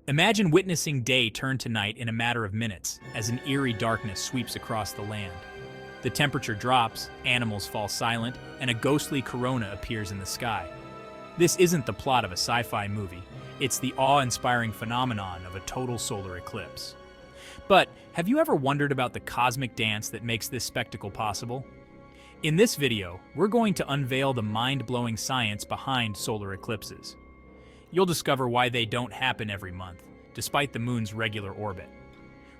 Imagine witnessing day turn to night in a matter of minutes as an eerie darkness sweeps across the land. The temperature drops, animals fall silent, and a ghostly corona appears in the sky. This isn't the plot of a sci-fi movie, it's the awe-inspiring phenomenon of a total solar eclipse. But have you ever wondered about the cosmic dance that makes this spectacle possible? In this video, we're going to unveil the mind-blowing science behind solar eclipses. You'll discover why they don't happen every month, despite the moon's regular orbit.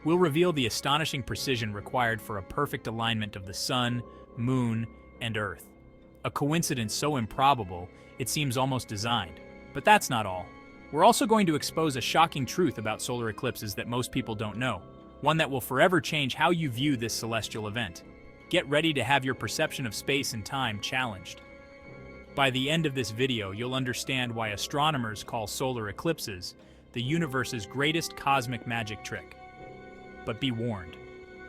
We'll reveal the astonishing precision required for a perfect alignment of the sun, moon, and Earth. A coincidence so improbable, it seems almost designed. But that's not all. We're also going to expose a shocking truth about solar eclipses that most people don't know, one that will forever change how you view this celestial event. Get ready to have your perception of space and time challenged. By the end of this video, you'll understand why astronomers call solar eclipses the universe's greatest cosmic magic trick. But be warned,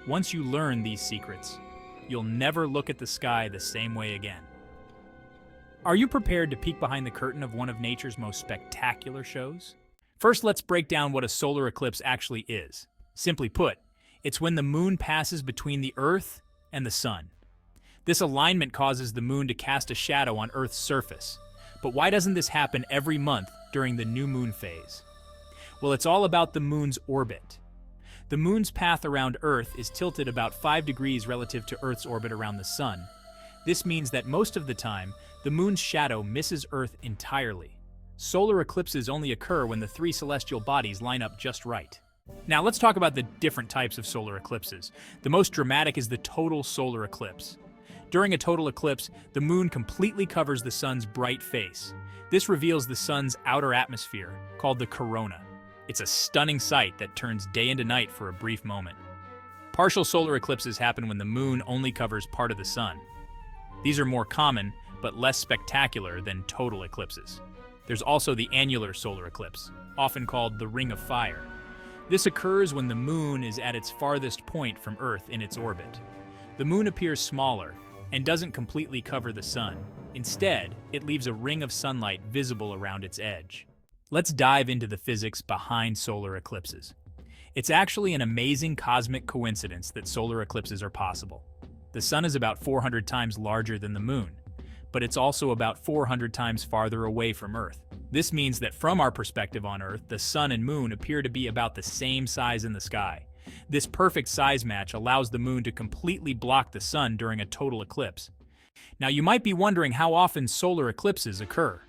once you learn these secrets, you'll never look at the sky the same way again. Are you prepared to peek behind the curtain of one of nature's most spectacular shows? First, let's break down what a solar eclipse actually is. Simply put, it's when the moon passes between the Earth and the sun. This alignment causes the moon to cast a shadow on Earth's surface. But why doesn't this happen every month during the new moon phase? Well, it's all about the moon's orbit. The moon's path around Earth is tilted about 5 degrees relative to Earth's orbit around the sun. This means that most of the time, the moon's shadow misses Earth entirely. Solar eclipses only occur when the three celestial bodies line up just right. Now let's talk about the different types of solar eclipses. The most dramatic is the total solar eclipse. During a total eclipse, the moon completely covers the sun's bright face. This reveals the sun's outer atmosphere, called the corona. It's a stunning sight that turns day into night for a brief moment. Partial solar eclipses happen when the moon only covers part of the sun. These are more common, but less spectacular than total eclipses. There's also the annular solar eclipse, often called the Ring of Fire. This occurs when the moon is at its farthest point from Earth in its orbit. The moon appears smaller and doesn't completely cover the sun. Instead, it leaves a ring of sunlight visible around its edge. Let's dive into the physics behind solar eclipses. It's actually an amazing cosmic coincidence that solar eclipses are possible. The sun is about 400 times larger than the moon, but it's also about 400 times farther away from Earth. This means that from our perspective on Earth, the sun and moon appear to be about the same size in the sky. This perfect size match allows the moon to completely block the sun during a total eclipse. Now you might be wondering how often solar eclipses occur.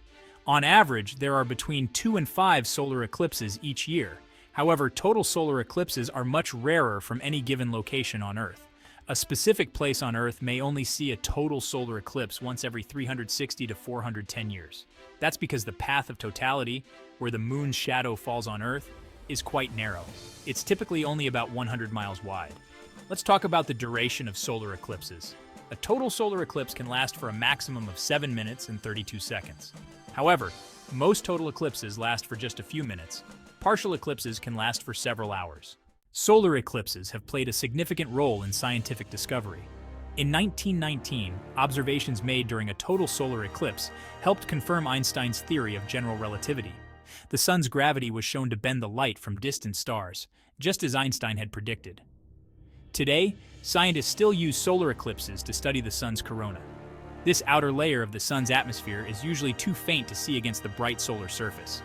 On average, there are between 2 and 5 solar eclipses each year. However, total solar eclipses are much rarer from any given location on Earth. A specific place on Earth may only see a total solar eclipse once every 360 to 410 years. That's because the path of totality, where the moon's shadow falls on Earth, is quite narrow. It's typically only about 100 miles wide. Let's talk about the duration of solar eclipses. A total solar eclipse can last for a maximum of 7 minutes and 32 seconds. However, most total eclipses last for just a few minutes. Partial eclipses can last for several hours. Solar eclipses have played a significant role in scientific discovery. In 1919, observations made during a total solar eclipse helped confirm Einstein's theory of general relativity. The sun's gravity was shown to bend the light from distant stars, just as Einstein had predicted. Today, scientists still use solar eclipses to study the sun's corona. This outer layer of the sun's atmosphere is usually too faint to see against the bright solar surface.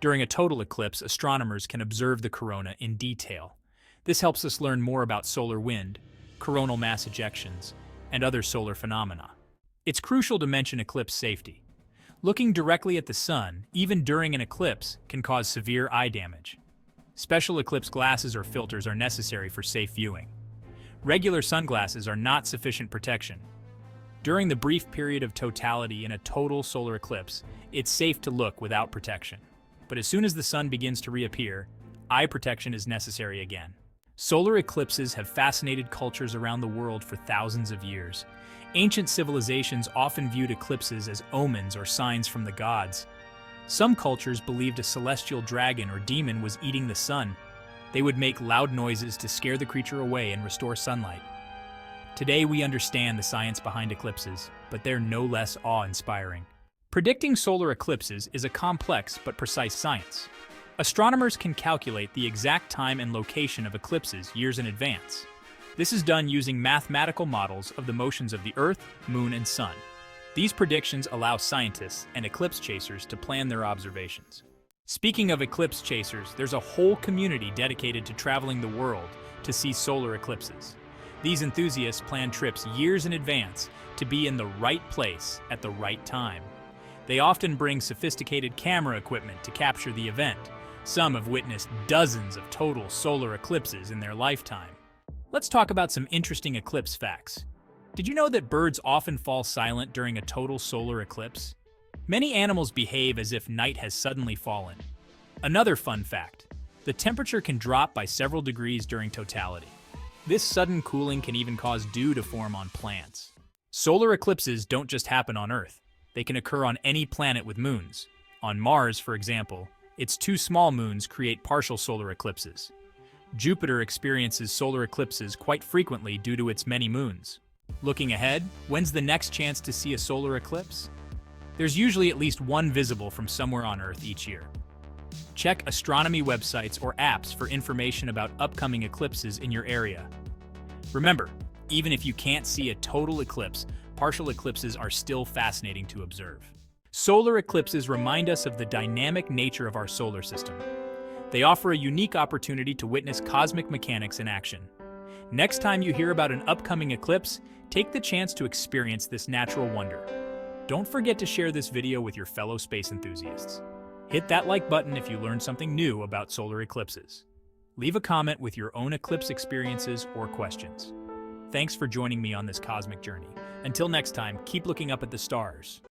During a total eclipse, astronomers can observe the corona in detail. This helps us learn more about solar wind, coronal mass ejections, and other solar phenomena. It's crucial to mention eclipse safety. Looking directly at the sun, even during an eclipse, can cause severe eye damage. Special eclipse glasses or filters are necessary for safe viewing. Regular sunglasses are not sufficient protection. During the brief period of totality in a total solar eclipse, it's safe to look without protection. But as soon as the sun begins to reappear, eye protection is necessary again. Solar eclipses have fascinated cultures around the world for thousands of years. Ancient civilizations often viewed eclipses as omens or signs from the gods. Some cultures believed a celestial dragon or demon was eating the sun. They would make loud noises to scare the creature away and restore sunlight. Today we understand the science behind eclipses, but they're no less awe-inspiring. Predicting solar eclipses is a complex but precise science. Astronomers can calculate the exact time and location of eclipses years in advance. This is done using mathematical models of the motions of the Earth, Moon, and Sun. These predictions allow scientists and eclipse chasers to plan their observations. Speaking of eclipse chasers, there's a whole community dedicated to traveling the world to see solar eclipses. These enthusiasts plan trips years in advance to be in the right place at the right time. They often bring sophisticated camera equipment to capture the event. Some have witnessed dozens of total solar eclipses in their lifetime. Let's talk about some interesting eclipse facts. Did you know that birds often fall silent during a total solar eclipse? Many animals behave as if night has suddenly fallen. Another fun fact: the temperature can drop by several degrees during totality. This sudden cooling can even cause dew to form on plants. Solar eclipses don't just happen on Earth. They can occur on any planet with moons. On Mars, for example, its two small moons create partial solar eclipses. Jupiter experiences solar eclipses quite frequently due to its many moons. Looking ahead, when's the next chance to see a solar eclipse? There's usually at least one visible from somewhere on Earth each year. Check astronomy websites or apps for information about upcoming eclipses in your area. Remember, even if you can't see a total eclipse, partial eclipses are still fascinating to observe. Solar eclipses remind us of the dynamic nature of our solar system. They offer a unique opportunity to witness cosmic mechanics in action. Next time you hear about an upcoming eclipse, take the chance to experience this natural wonder. Don't forget to share this video with your fellow space enthusiasts. Hit that like button if you learned something new about solar eclipses. Leave a comment with your own eclipse experiences or questions. Thanks for joining me on this cosmic journey. Until next time, keep looking up at the stars.